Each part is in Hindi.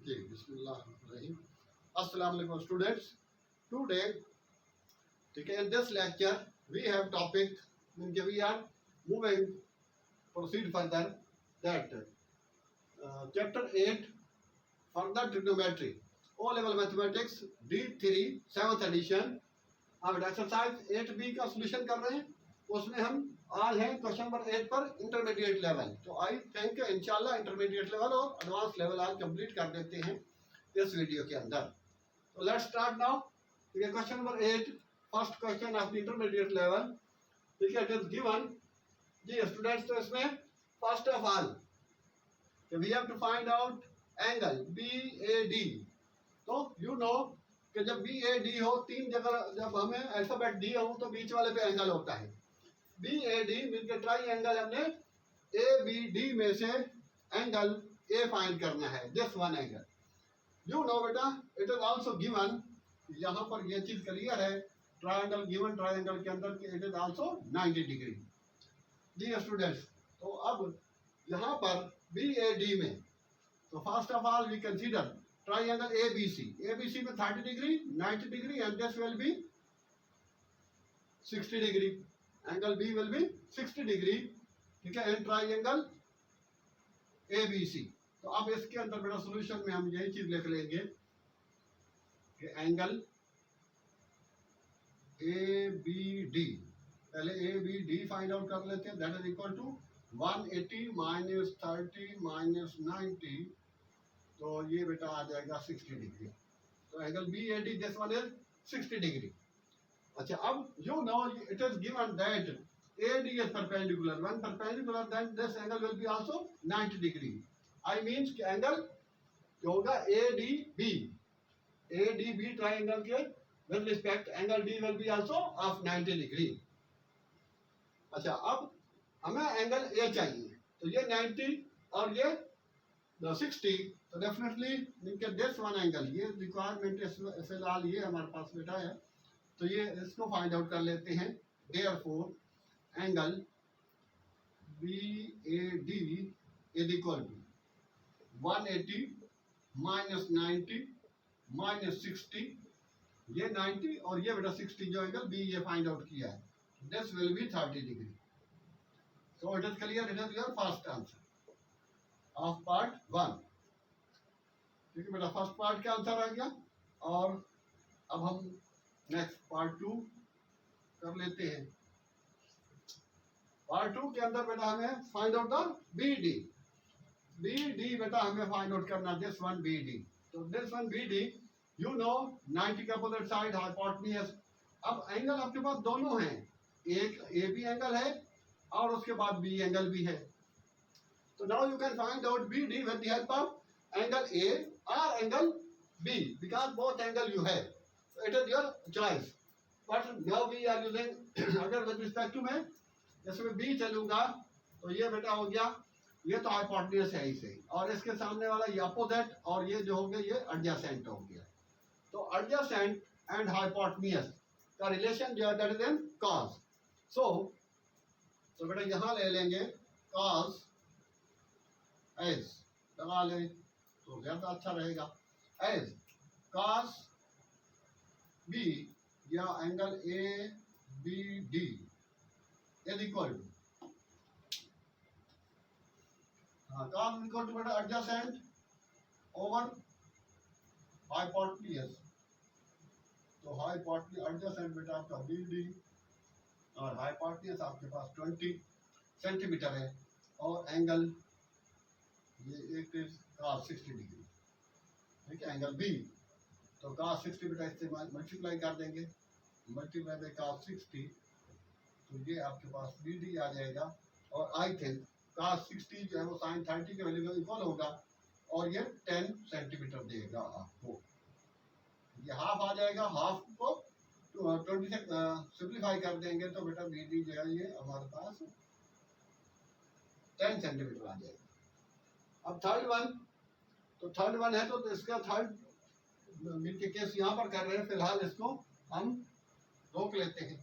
जी बिस्मिल्लाहिर्रहमानिर्रहीम। अस्सलाम वालेकुम स्टूडेंट्स। टुडे ठीक है, in this lecture we have topic we are moving proceed further that chapter 8 further trigonometry O level mathematics D3 7th edition। अब एक्सरसाइज 8B का सोल्यूशन कर रहे हैं। उसमें हम आज हैं क्वेश्चन नंबर 8 पर इंटरमीडिएट लेवल। तो आई थिंक इंशाल्लाह इंटरमीडिएट लेवल और एडवांस लेवल आज कंप्लीट कर देते हैं इस वीडियो के अंदर। तो लेट्स स्टार्ट नाउ। ठीक है, question number 8 first question of the intermediate level. ठीक है, इट इज गिवन जी स्टूडेंट्स। तो इसमें first of all we have to find out angle BAD। तो यू नो कि जब BAD हो तीन जगह, जब हमें अल्फाबेट दिया हो तो बीच वाले पे एंगल होता है। BAD मिलकर ट्राई एंगल, हमने ABD में से एंगल A फाइंड करना है, this one angle. You know बेटा, इट इज आल्सो गिवन, यहाँ पर ये चीज क्लियर है, ट्राइंगल गिवन ट्राइंगल के अंदर इट इज आल्सो 90 डिग्री। जी स्टूडेंट्स, तो अब यहाँ पर BAD में तो first of all we consider triangle ABC में 30 degree 90 degree and this will be 60 degree, angle B will be 60 degree. ठीक है, एंड ट्राइंगल ABC। तो अब इसके अंदर बेटा सॉल्यूशन में हम यही चीज लिख लेंगे कि एंगल ABD, पहले ABD फाइंड आउट कर लेते हैं। That is equal to 180 minus 30 minus 90, तो ये बेटा आ जाएगा 60 डिग्री। तो angle BAD this one is 60 degree. अच्छा, अब you know it is given that AD is perpendicular. When perpendicular, then this angle will be also 90 degree. I means कि एंगल जो होगा ADB ट्राइंगल के with respect angle D will be also of 90 degree। अच्छा, अब हमें एंगल A चाहिए, तो ये 90 और ये 60, तो डेफिनेटली दिस वन एंगल, ये रिक्वायरमेंट फिलहाल ये हमारे पास बेटा है, तो ये इसको फाइंड आउट कर लेते हैं। Therefore angle BAD is equal to 180 minus 90 minus 60, ये 90 और ये बेटा 60 जो एंगल B ये फाइंड आउट किया है, this will be 30 degree. So it is clear, it is your first answer of part 1। ठीक है बेटा, फर्स्ट पार्ट का आंसर आ गया। और अब हम नेक्स्ट पार्ट 2 कर लेते हैं। पार्ट 2 के अंदर बेटा हमें फाइंड आउट द BD बेटा हमें फाइंड आउट करना, दिस वन BD। तो this one BD you know 90 के अपोजिट साइड हाइपोटेन्यूज। अब एंगल आपके पास दोनों हैं, एक AB एंगल है और उसके बाद B एंगल भी है। तो now you can find out BD with the help of angle A और angle B, because both angle you have, so it is your choice, but now we are using अगर विद रिस्पेक्ट टू मैं इसमें B चलूंगा तो ये बेटा हो गया, ये तो हाइपोटेन्यूज है इसे, और इसके सामने वाला ये अपोजिट, और ये जो हो गया ये एडजेसेंट हो गया। तो एडजेसेंट एंड हाइपोटेन्यूज का रिलेशन जो है दैट इज इन कॉस। तो बेटा यहाँ ले लेंगे कॉस एज, लगा ले तो ज्यादा अच्छा रहेगा, एज कॉस B या angle ABD is equal to, cos equal to बेटा एडजेसेंट ओवर हाइपोटेन्यूज। तो हाइपोटेन्यूज एडजेसेंट बेटा आपका BD और हाइपोटेन्यूज आपके पास 20 सेंटीमीटर है, और एंगल ये एक cos 60 डिग्री। ठीक है, एंगल B, तो cos 60 बेटा इससे मल्टीप्लाई कर देंगे, मल्टीप्लाई बाय cos 60, तो ये आपके पास BD आ जाएगा। और आई थिंक cos 60 जो है वो sin 30 के वैल्यू में इक्वल होगा, और ये 10 सेंटीमीटर देगा आपको। ये हाफ आ जाएगा, हाफ को 20 से सिंप्लीफाई कर देंगे तो बेटा BD जो है ये हमारे पास 10 सेंटीमीटर आ जाएगा। अब थर्ड वन, तो थर्ड वन है तो इसका थर्ड मिल के केस यहाँ पर कर रहे हैं, फिलहाल इसको हम रोक लेते हैं।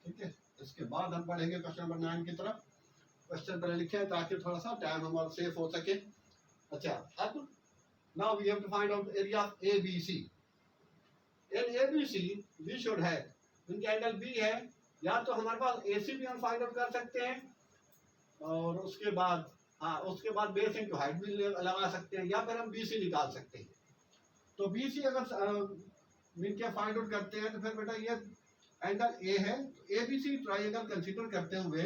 ठीक है, इसके बाद हम बढ़ेंगे क्वेश्चन नंबर 9 की तरफ। क्वेश्चन पहले लिखे हैं ताकि थोड़ा सा टाइम हमारा सेफ हो सके। अच्छा, अब Now we have to find out the area of ABC. In ABC we should have, इनके एंगल B है, या तो हमारे पास AC भी हम फाइंड आउट कर सकते हैं, और उसके बाद उसके बाद बेस इनटू हाइट भी लगा सकते हैं, या फिर हम BC निकाल सकते हैं. तो BC अगर इनके फाइंड आउट करते हैं तो फिर बेटा ये एंगल A है, तो ABC ट्राइंगल कंसीडर करते हुए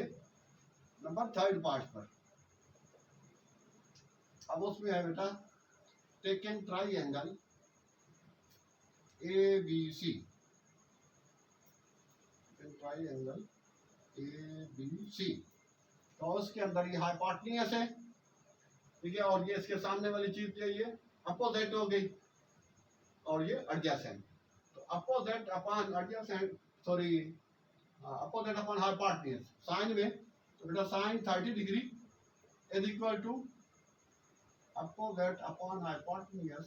नंबर थर्ड पार्ट पर, अब उसमें है बेटा taken triangle ABC, triangle ABC, तो उसके अंदर ये हाइपोटेन्यूज है, ठीक है, और ये इसके सामने वाली चीज ये अपोजिट हो गई, और ये एडजेसेंट. तो opposite upon adjacent, sorry opposite upon hypotenuse sine में, तो बेटा sine 30 degree is equal to opposite upon hypotenuse.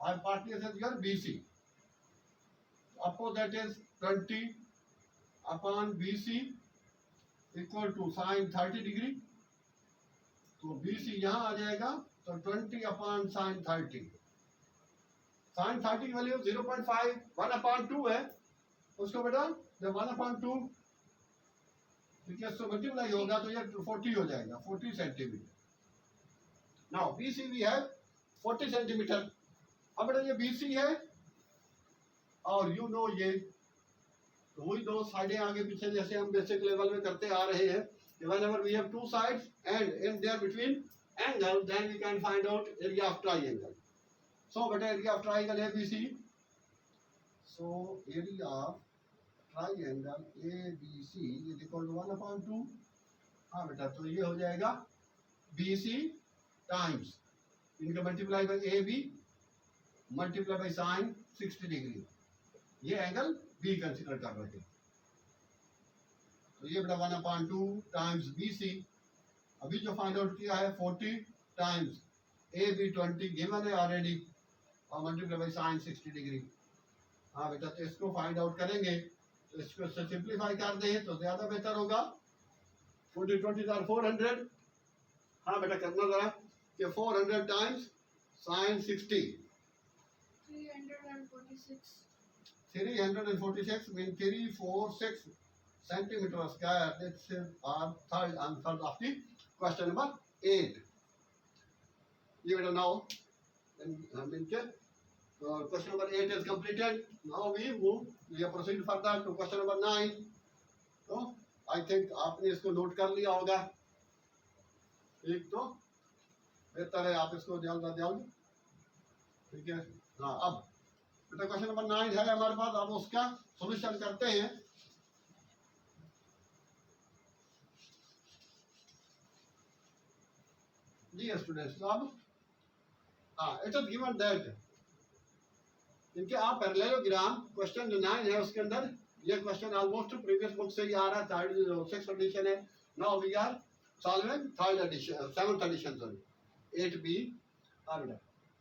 Hypotenuse is your BC, opposite is 20 upon BC equal to sine 30 degree. तो BC यहाँ आ जाएगा, तो 20 अपॉन साइन 30. साइन 30 की वैल्यू 0.5, 1/2 है, उसको बेटा जब 1/2 ठीक है तो मल्टीप्लाई होगा तो ये 40 हो जाएगा, 40 centimetre. Now BC we have 40 centimetre. अब बेटा ये BC है, और यू नो ये वही दो साइडें आगे पीछे जैसे हम बेसिक लेवल में करते आ रहे हैं, whenever we have two sides and in there between angle, then we can find out area of triangle. So beta area of triangle ABC, so area of triangle ABC is equal to 1/2. हाँ बेटा, तो ये हो जाएगा BC टाइम्स इनका multiply by AB multiply by sine 60 degree. ये एंगल B कंसिडर कर रहे हैं, तो ये बेटा 1/2 टाइम्स BC. अभी जो फाइंड आउट किया है 40 टाइम्स AB 20 गिवन है ऑलरेडी, और मल्टीप्लाई बाई साइन 60 डिग्री. हाँ बेटा, तो इसको फाइंड आउट करेंगे, तो इसको सिंप्लीफाई कर दें तो ज्यादा बेहतर होगा. 40 20 आर 400. हाँ बेटा करना जरा कि 400 times sign 60, 346 means 346 centimeter square. This is our third answer of the question number 8. You will now, question number 8 is completed. Now we move, we have proceed further to question number 9. तो I think आपने इसको नोट कर लिया होगा, एक तो बेहतर है आप इसको जल्द ठीक है. हाँ, अब बेटा क्वेश्चन नंबर 9 है हमारे पास, अब उसका सॉल्यूशन करते हैं. जी स्टूडेंट्स, अब इट इज गिवन दैट इनके आप पैरेललोग्राम क्वेश्चन जो 9 है उसके अंदर ये क्वेश्चन ऑलमोस्ट प्रीवियस बुक से ही आ रहा है, थर्ड 6th एडिशन है. Now we are solving third edition 7th edition sorry 8B. बेटा,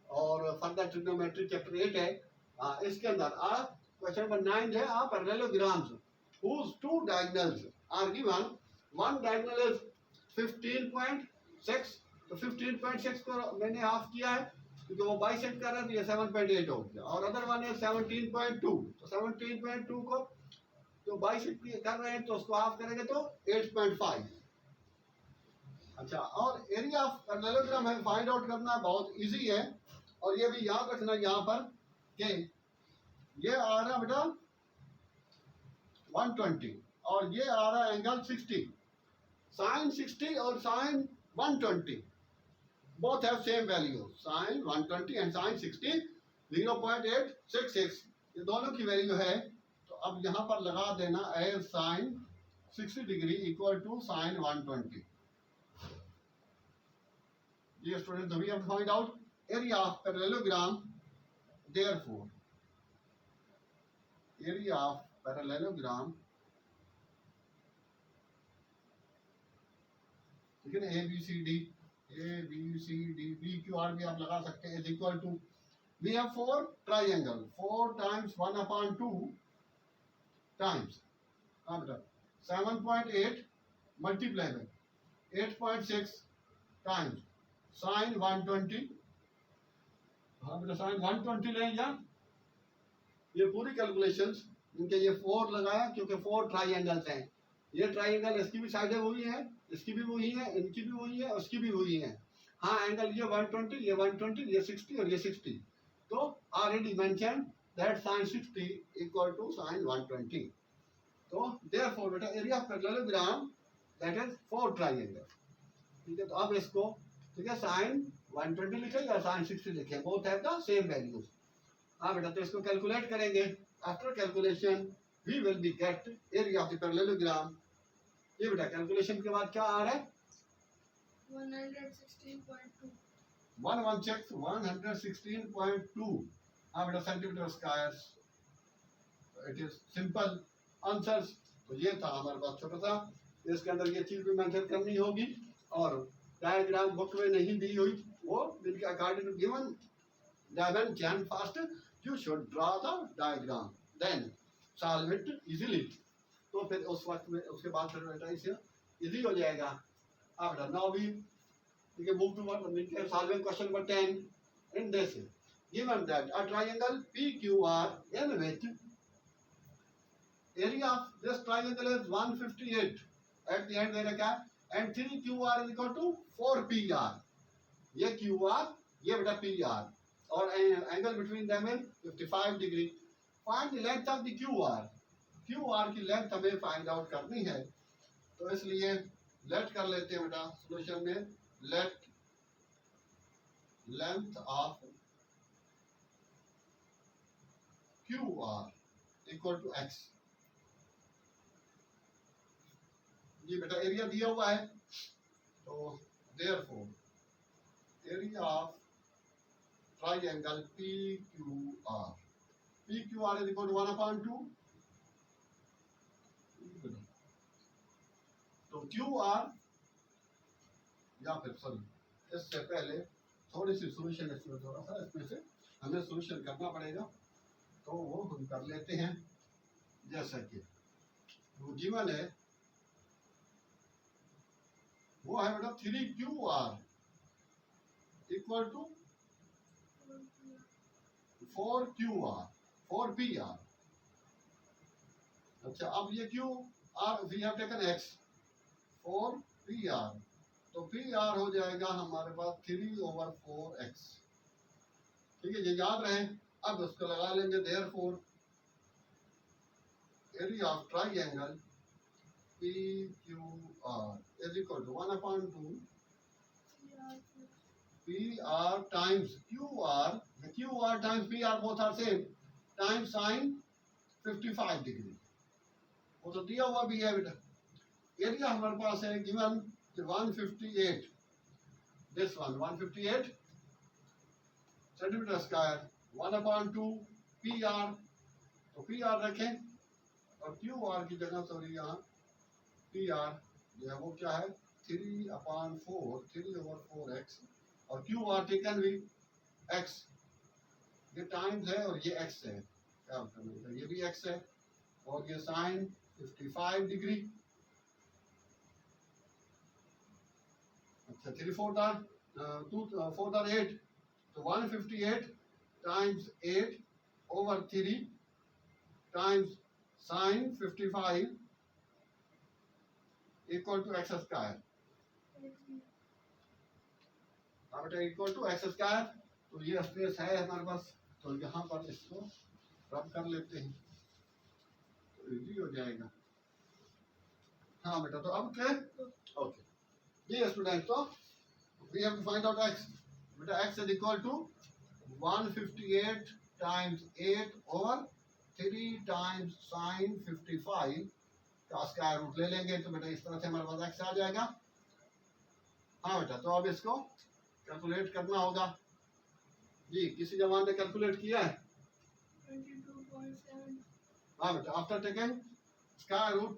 और फर्दर ट्रिग्नोमेट्री चैप्टर 8 है. इसके अंदर क्वेश्चन नंबर 9 है, आप parallelograms whose two diagonals are given, one diagonal is 15.6, तो 15.6 को मैंने हाफ किया है क्योंकि वो बाइसेक्ट कर रहा है, तो ये 7.8 हो गया, और अदर वन है 17.2, तो 17.2 को जो बाइसेक्ट कर रहे हैं तो उसको हाफ करेंगे तो 8.5. अच्छा, और एरिया ऑफ पैरेललोग्राम है फाइंड आउट करना बहुत इजी है, और ये भी याद रखना यहाँ पर कि ये आ रहा बेटा 120 और ये आ रहा एंगल 60. साइन 60 और sine 120 both have same value. Sine 120 and sine 60 0.866 ये दोनों की वैल्यू है. तो अब यहाँ पर लगा देना as sine 60 degree equal to sine 120. ये student we have find out area of parallelogram. Therefore area of parallelogram, ठीक है ना, ABCD BQR भी आप लगा सकते हैं, is equal to we have 4 triangle, 4 times 1/2 times बेटा 7.8 multiplied by 8.6 times sin 120 हाँ बेटा साइन 120 लें या ये पूरी कैलकुलेशंस इनके ये 4 लगाया क्योंकि 4 ट्राइंगल्स हैं। ये ट्राइंगल इसकी भी साइडें वही हैं, इसकी भी वही है, इनकी भी वही है, उसकी भी वही है। हाँ एंगल ये 120, ये 120, ये 60 और ये 60। तो already mention that sin 60 equal to sin 120। तो देयरफॉर बेटा area of parallelogram that is 4 triangle. ठीक है, तो अब इसको ठीक है sin 120 लिखे या sin 60 लिखे, both have the same values. हाँ बेटा, तो इसको कैलकुलेट करेंगे। After calculation we will be get area of the parallelogram. ये बेटा कैलकुलेशन के बाद क्या आ रहा है 116.2 116.2। हाँ बेटा centimetre square. It is simple answers. तो ये था हमारे पास छोटा सा, इसके अंदर ये चीज भी मेंशन करनी होगी। और डायग्राम बुक में नहीं दी हुई, वो बिल्कुल according to given dimension first you should draw the diagram then solve it easily. तो फिर उस वक्त में उसके बाद फिर बेटा इसे इजी हो जाएगा। अब बेटा नाउ वी ठीक है move to solving question number 10 in this given that a triangle PQR in which area of this triangle is 158 at the end दे रखा है and 3QR is equal to 4PR। ये QR ये बेटा PR और angle between them is 55 degree। find the length of the QR। QR की लेंथ हमें फाइंड आउट करनी है, तो इसलिए लेट कर लेते हैं बेटा सॉल्यूशन में। Let length of QR equal to x। ये बेटा एरिया दिया हुआ है, तो therefore area of triangle PQR is equal to 1/2। तो QR या फिर सॉरी इससे पहले थोड़ी सी सॉल्यूशन इसमें थोड़ा सा इसमें से हमें सॉल्यूशन करना पड़ेगा, तो वो हम कर लेते हैं। जैसा कि वो गिवन है वो है बेटा 3QR इक्वल टू 4PR। अच्छा अब ये QR we have taken x 4PR, तो PR हो जाएगा हमारे पास 3/4x। ठीक है, ये याद रहे। अब उसको लगा लेंगे therefore area of triangle PQR is equal to 1/2 PR times QR, QR times PR both are same, times sin 55 degree. वो तो दिया हुआ भी है बेटा। एरिया हमारे पास है given 158, this one 158 centimetre square 1/2 PR। तो PR रखें और QR की जगह सॉरी यहाँ PR जो है वो क्या है 3/4x और QR टेकन भी x। ये टाइम्स है और ये x है, क्या होता है ये भी x है और ये साइन 55 डिग्री। अच्छा 3/4 are 2/4 are 8, तो 158 times 8 over 3 times sin 55 equal to x square। अब बेटा इक्वल टू x स्क्वायर, तो ये स्पेस है हमारे पास, तो यहाँ पर इसको रब कर लेते हैं तो इजी हो जाएगा। हाँ बेटा, तो अब क्या ओके ये स्टूडेंट, तो we have to find out x। बेटा x is equal to 158 times 8 over 3 times sin 55 का स्क्वायर रूट ले लेंगे, तो बेटा इस तरह से हमारे पास x आ जाएगा। हाँ बेटा, तो अब इसको कैलकुलेट करना होगा जी। किसी जवान ने कैलकुलेट किया है 22.7। हाँ बेटा, after taking square root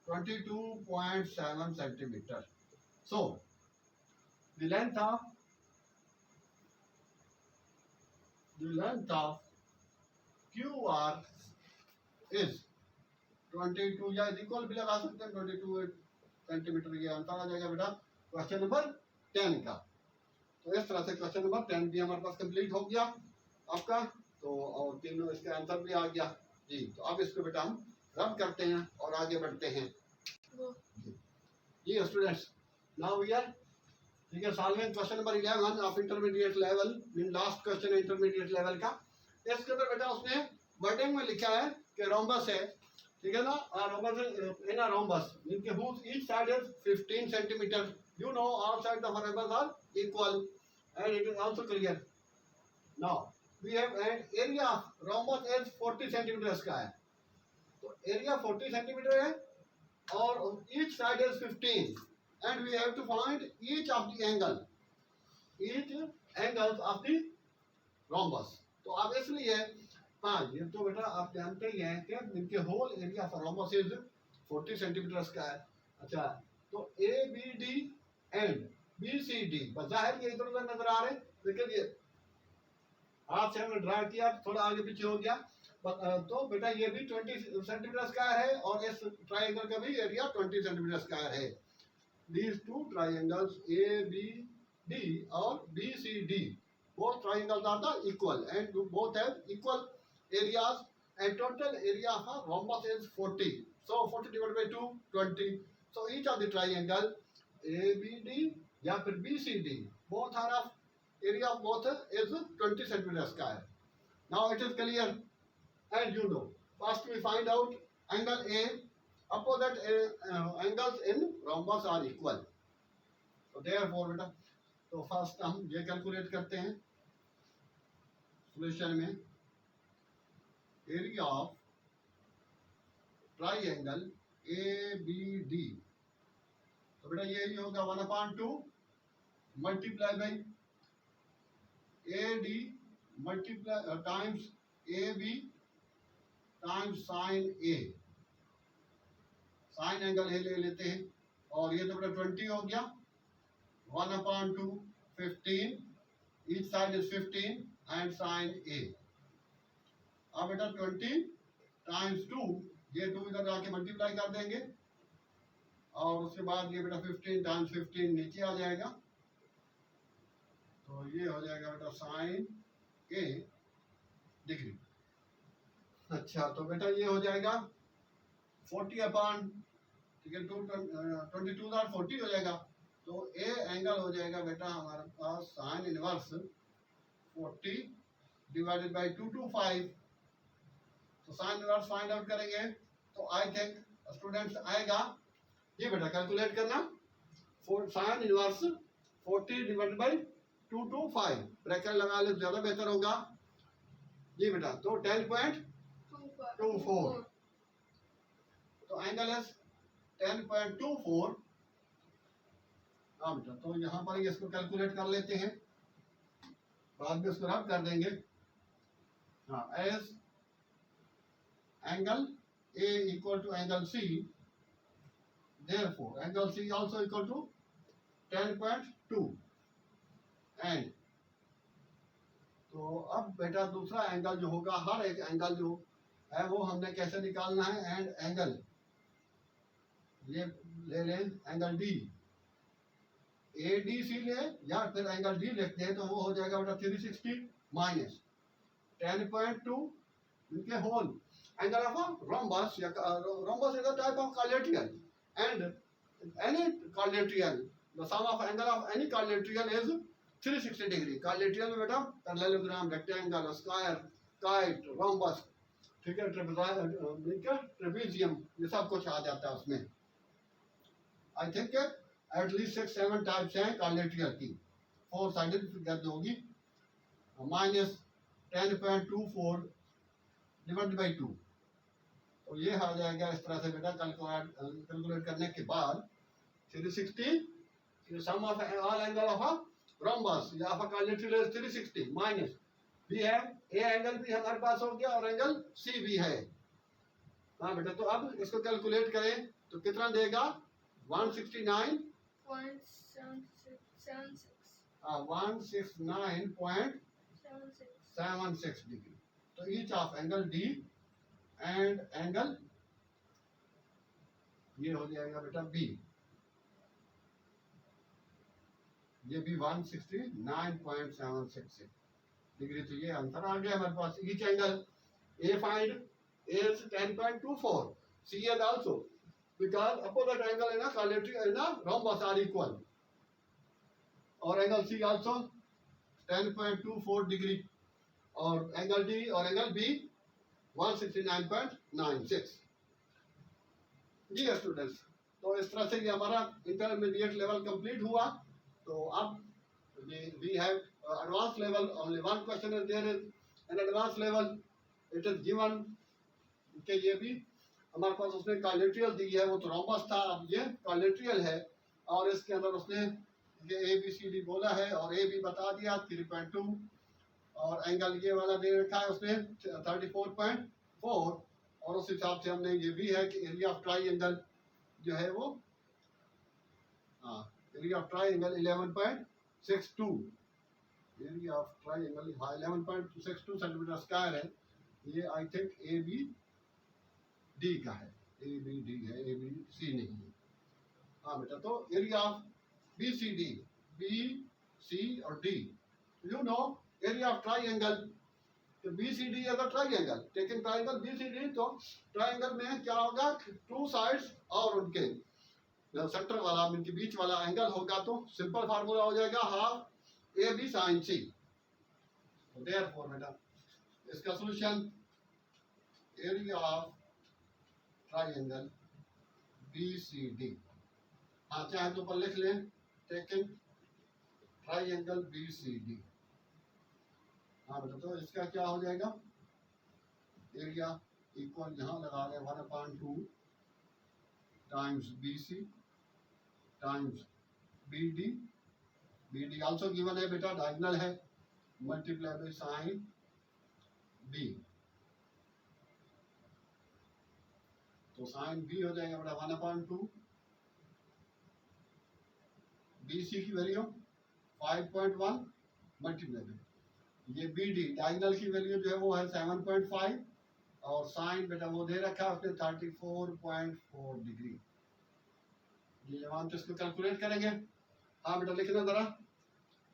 22.7 centimetre. So the length of QR is 22 या इक्वल भी लगा सकते हैं 22 सेंटीमीटर। ये आंसर आ जाएगा बेटा क्वेश्चन नंबर 10 का। तो इस तरह से क्वेश्चन नंबर 10 भी हमारे पास कंप्लीट हो गया आपका। तो और तीनों इसके आंसर भी आ गया जी। तो अब इसको बेटा हम रब करते हैं और आगे बढ़ते हैं जी स्टूडेंट्स। नाउ वी आर ठीक है solving question number 11 of intermediate level, mean last question है इंटरमीडिएट लेवल का। इसके अंदर बेटा उसने वर्डिंग में लिखा है कि रोम्बस है, ठीक है ना, rhombus in a rhombus mean के whose each side is 15 centimeter, you know all sides of a rhombus are equal and it is also clear. Now we have an area of rhombus is 40 centimeter square, तो एरिया 40 सेंटीमीटर है और each side is 15 and we have to find each of the angle, each angles of the rhombus. तो अब इसलिए हाँ ये तो बेटा आप जानते ही हैं कि इनके whole area of rhombus is 40 centimetre square. अच्छा तो A B D and B C D बाहर ये इधर उधर नजर आ रहे हैं, लेकिन ये हाथ से हमने ड्रा किया थोड़ा आगे पीछे हो गया। तो बेटा ये भी 20 सेंटीमीटर स्क्वायर है और इस ट्राइंगल का भी एरिया 20 सेंटीमीटर स्क्वायर है। These two triangles ABD or BCD, both triangles are the equal and both have equal areas and total area of a rhombus is 40. So 40 divided by 2, 20. So each of the triangle ABD या फिर BCD, both are of area of both is 20 centimeter square. Now it is clear and you know. First we find out angle A. Opposite angles in rhombus are equal. So therefore बेटा तो फर्स्ट हम ये कैलकुलेट करते हैं सॉल्यूशन में एरिया ऑफ ट्राइंगल ABD। तो बेटा ये ही होगा 1/2 multiply by AD multiply times AB times sign A। Sign angle A ले लेते हैं और ये तो बेटा 20 हो गया 1/2 15, each side is 15 and sine A. अब बेटा 20 टाइम्स 2, ये 2 इधर जाके मल्टीप्लाई कर देंगे और उसके बाद ये बेटा 15 टाइम्स 15 नीचे आ जाएगा, तो ये हो जाएगा बेटा साइन ए डिग्री। अच्छा तो बेटा ये हो जाएगा 40 ठीक है 22 और 40 हो जाएगा, तो ए एंगल हो जाएगा बेटा हमारे पास साइन इनवर्स 40 डिवाइडेड बाई 225। तो साइन इनवर्स फाइंड आउट करेंगे तो आई थिंक स्टूडेंट्स आएगा ये बेटा कैलकुलेट करना sine inverse 40 divided by 225 bracket लगा ले ज्यादा बेहतर होगा जी बेटा। तो 10.24 तो एंगल है 10.24। हाँ बेटा तो यहाँ पर इसको कैलकुलेट कर लेते हैं, बाद में इसको रब कर देंगे। हाँ as angle A equal to angle C, therefore angle C also equal to 10.2 and तो अब बेटा दूसरा एंगल जो होगा, हर एक एंगल जो है वो हमने कैसे निकालना है, एंड एंगल ये ले लें एंगल डी ADC ले या फिर एंगल डी लिखते हैं तो वो हो जाएगा बेटा 360 माइनस 10.2 इनके होल एंगल ऑफ रोम्बस या rhombus is a type of quadrilateral and any quadrilateral the sum of angle of any quadrilateral is 360 degree. quadrilateral में बेटा parallelogram, rectangle, square, kite, rhombus, ठीक है, ट्रेपेजियम, ये सब कुछ आ जाता है उसमें। आई थिंक एटलीस्ट 6-7 टाइप्स हैं quadrilateral की, 4 साइडेड फिगर जो होगी माइनस 10.24 डिवाइडेड बाई 2, तो ये आ जाएगा इस तरह से बेटा कैलकुलेट करने के बाद 360 sum of all angle of a rhombus या of a quadrilateral is 360 minus भी है ए एंगल भी हमारे पास हो गया और एंगल सी भी है। हाँ बेटा तो अब इसको कैलकुलेट करें तो कितना देगा 169.76 डिग्री। तो each of angle D and angle ये हो जाएगा बेटा बी, ये भी 169.766 डिग्री। तो ये आंसर आ गया हमारे पास। Each angle A find is 10.24, C and also because opposite angle in a quadrilateral in a rhombus are equal, और angle C also 10.24 degree, और angle D और angle B 169.96। जी स्टूडेंट्स, तो इस तरह से ये हमारा इंटरमीडिएट लेवल कंप्लीट हुआ। तो अब we have advanced level, only one question is there is an advanced level, it is given कि ये भी हमारे पास उसने क्वाड्रिलेटरल दी है, वो तो रोम्बस था, अब ये क्वाड्रिलेटरल है, और इसके अंदर उसने ये ए बी सी डी बोला है और ए बी बता दिया 3.2, और एंगल ये वाला दे रखा है उसने 34.4, और उस हिसाब से हमने ये भी है कि एरिया ऑफ ट्राइंगल जो है वो area of triangle 11.62, area of triangle 11.62 centimetre square है। ये I think A B D का है, ए बी डी है, ए बी सी नहीं है। हाँ बेटा, तो area of B C D, B C और D, you know area of triangle, तो बी सी डी अगर triangle taking triangle B C D, तो ट्राइंगल में क्या होगा, टू साइड्स और उनके सेंटर वाला इनके बीच वाला एंगल होगा, तो सिंपल फार्मूला हो जाएगा half A B sine C. Therefore बेटा इसका solution area of triangle B C D, हाँ चाहे तो ऊपर लिख लें taking triangle B C D. हाँ बेटा, तो इसका क्या हो जाएगा, एरिया इक्वल यहाँ लगा रहे 1/2 times B C times B D, B D also given है बेटा, डायगोनल है, मल्टीप्लाई बाय साइन बी, तो साइन बी हो जाएगा बेटा 1/2, बी सी की वैल्यू 5.1 मल्टीप्लाई बाय ये बी डी डायगोनल की वैल्यू जो है वो है 7.5, और साइन बेटा वो दे रखा है उसने 34.4 डिग्री। ये जब हम इसको कैलकुलेट करेंगे, हाँ बेटा लिखना जरा,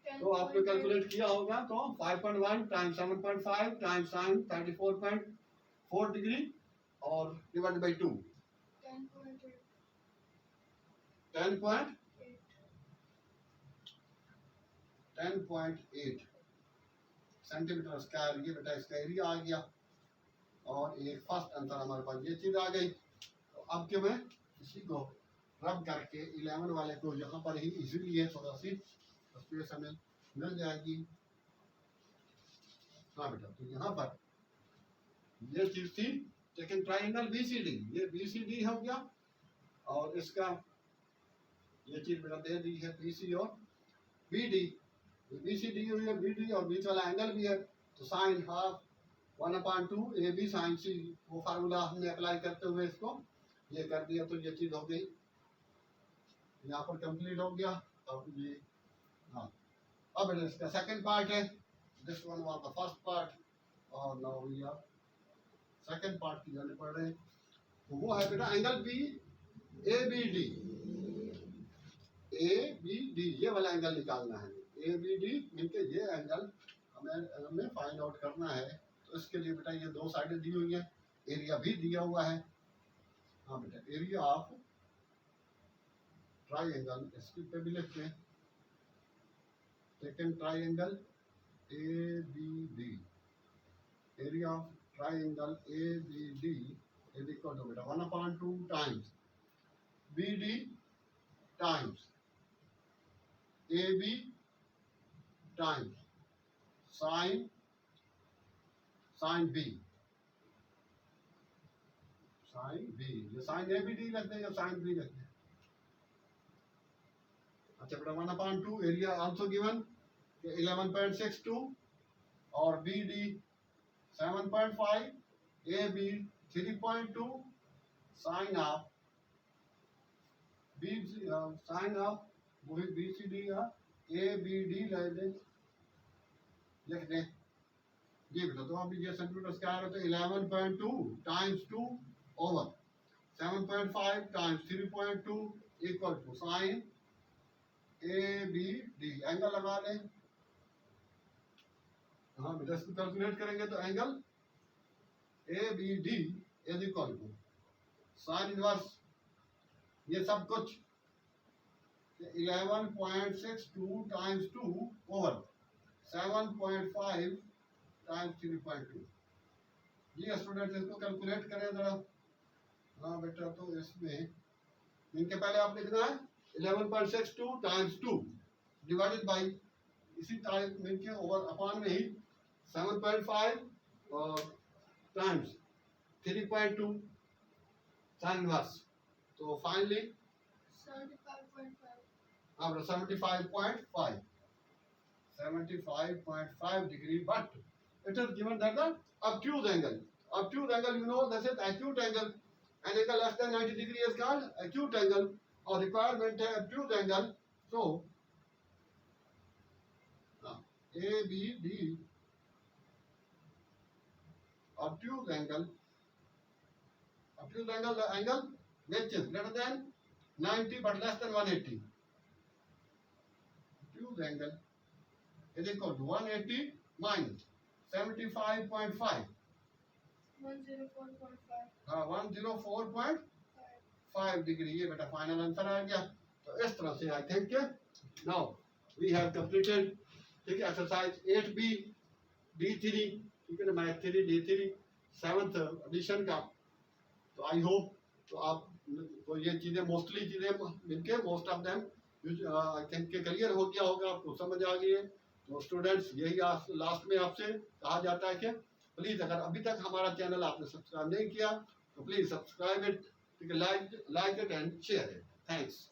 तो आपने कैलकुलेट किया होगा, तो 5.1 टाइम्स 7.5 टाइम्स साइन 34.4 डिग्री और डिवाइड बाय 2 10.8 सेंटीमीटर स्क्वायर, ये बेटा इसका एरिया आ गया, और एक फर्स्ट आंसर हमारे पास ये चीज आ गई। तो अब क्यों मैं इसी को रब करके 11 वाले को यहाँ पर ही इजीली है, थोड़ा सी स्पेस हमें मिल जाएगी। हाँ बेटा, तो यहाँ पर ये चीज थी, लेकिन ट्राइंगल बी सी डी, ये बी सी डी हो गया, और इसका ये चीज बेटा दे दी है बी सी और B D, B C D हुई है, बी डी और बीच वाला एंगल भी है, तो sine half 1/2 A B sine C, वो फार्मूला हमने अप्लाई करते हुए इसको ये कर दिया, तो ये चीज हो गई, यहाँ पर कंप्लीट हो गया। अब ये हाँ, अब इसका सेकंड पार्ट है, this one was the first part, और now we are second part की जाने पड़ रहे हैं। तो वो है बेटा angle B A B D, A B D ये वाला एंगल निकालना है, ए बी डी मिलके ये एंगल हमें फाइंड आउट करना है। तो इसके लिए बेटा ये दो साइडें दी हुई हैं, एरिया भी दिया हुआ है। हाँ बेटा, एरिया ऑफ ट्राइंगल इसके पे भी लिखते हैं, second triangle A B D, area of triangle A B D is equal to बेटा 1/2 times B D times A B times sine B, sine B, ये साइन ए बी डी रखते हैं या साइन बी रखते हैं। अच्छा बेटा 1/2 एरिया आल्सो गिवन 11.62 और B D 7.5, A B 3.2, sine of B sine of वही बी सी डी का ए बी डी लिख दें जी बेटा। तो अभी ये सेंटीमीटर स्क्वायर होता है 11.2 times 2 over 7.5 times 3.2 equal to sine ABD angle लगा लें। हाँ बेटा इसको कैलकुलेट करेंगे तो angle ABD is equal to sine inverse ये सब कुछ 11.62 टाइम्स 2 ओवर 7.5 टाइम्स 3.2। जी स्टूडेंट इसको कैलकुलेट करें जरा। हाँ बेटा तो इसमें इनके पहले आप लिखना है 11.62 टाइम्स 2 डिवाइडेड बाई इसी टाइप में के ओवर अपान में ही 7.5 और टाइम्स 3.2 साइन इनवर्स तो finally 75.5 degree, but it is given that the obtuse angle you know this is acute angle, an angle less than 90 degree is called acute angle or requirement है obtuse angle. So ABD obtuse angle the angle which is greater than 90 but less than 180. Obtuse angle is equal to 180 minus 75.5 104.5 degree ये बेटा फाइनल आंसर आ गया। तो इस तरह से I think now we have completed ठीक है एक्सरसाइज 8B D3 ठीक है ना मैथ 3 D3 7th एडिशन का। तो आई होप तो आप तो ये चीजें मोस्टली चीजें इनके most of them I think के क्लियर हो गया होगा, आपको समझ आ गई है। तो स्टूडेंट्स यही लास्ट में आपसे कहा जाता है कि प्लीज अगर अभी तक हमारा चैनल आपने सब्सक्राइब नहीं किया तो please subscribe it, like it and share it. Thanks.